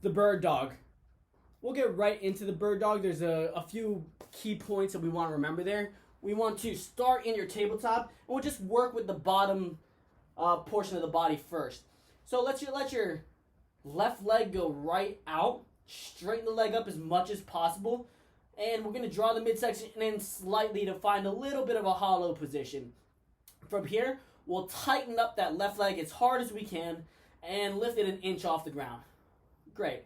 the bird dog. We'll get right into the bird dog. There's a few key points that we want to remember there. We want to start in your tabletop, and we'll just work with the bottom portion of the body first. So let your left leg go right out. Straighten the leg up as much as possible. And we're going to draw the midsection in slightly to find a little bit of a hollow position. From here, we'll tighten up that left leg as hard as we can and lift it an inch off the ground. Great.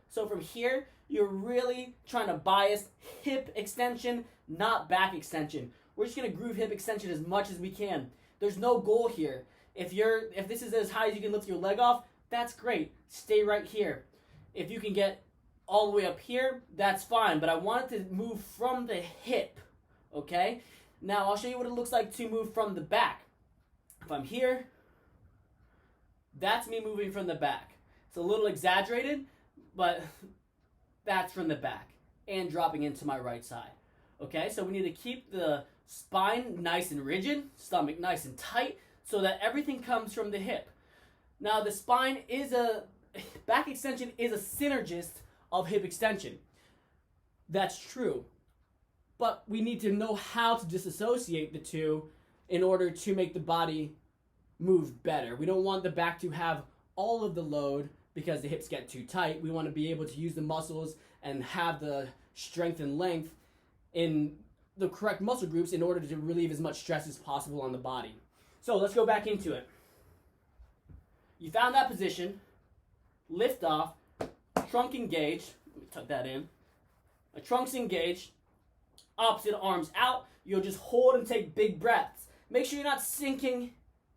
So from here, you're really trying to bias hip extension, not back extension. We're just going to groove hip extension as much as we can. There's no goal here. If this is as high as you can lift your leg off, that's great. Stay right here. If you can get all the way up here, that's fine. But I want it to move from the hip, okay? Now, I'll show you what it looks like to move from the back. If I'm here, that's me moving from the back. It's a little exaggerated, but that's from the back and dropping into my right side. Okay, so we need to keep the spine nice and rigid, stomach nice and tight, so that everything comes from the hip. Now, the spine is back extension is a synergist of hip extension. That's true. But we need to know how to disassociate the two in order to make the body move better. We don't want the back to have all of the load because the hips get too tight. We want to be able to use the muscles and have the strength and length in the correct muscle groups in order to relieve as much stress as possible on the body. So let's go back into it. You found that position. Lift off. Trunk engaged. Let me tuck that in. A trunk's engaged. Opposite arms out. You'll just hold and take big breaths. Make sure you're not sinking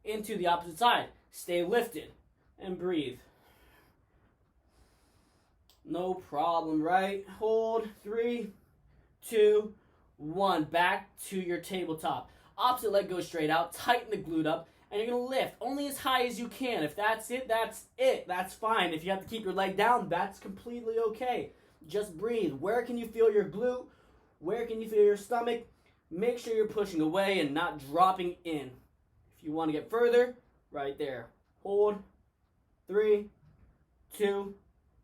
into the opposite side. Stay lifted and breathe. No problem, right? Hold. 3, 2, 1. Back to your tabletop. Opposite leg goes straight out. Tighten the glute up. And you're going to lift only as high as you can. If that's it, that's it. That's fine. If you have to keep your leg down, that's completely okay. Just breathe. Where can you feel your glute? Where can you feel your stomach? Make sure you're pushing away and not dropping in. If you want to get further, right there. Hold. 3, 2,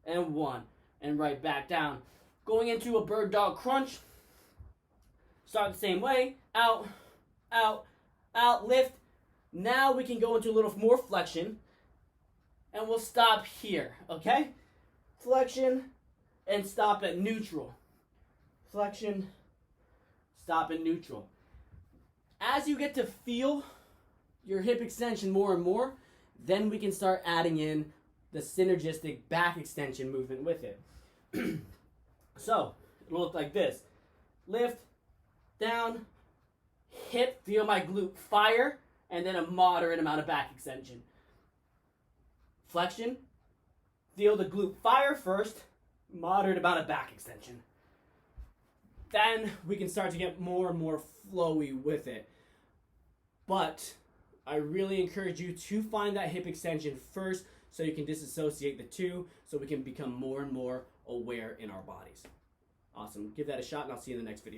and 1. And right back down. Going into a bird dog crunch. Start the same way. Out, out, out, lift. Now we can go into a little more flexion. And we'll stop here, okay? Flexion and stop at neutral. Flexion, stop at neutral. As you get to feel your hip extension more and more, then we can start adding in the synergistic back extension movement with it. So, it'll look like this. Lift, down, hip, feel my glute fire, and then a moderate amount of back extension. Flexion, feel the glute fire first, moderate amount of back extension. Then we can start to get more and more flowy with it. But I really encourage you to find that hip extension first so you can disassociate the two so we can become more and more aware in our bodies. Awesome. Give that a shot and I'll see you in the next video.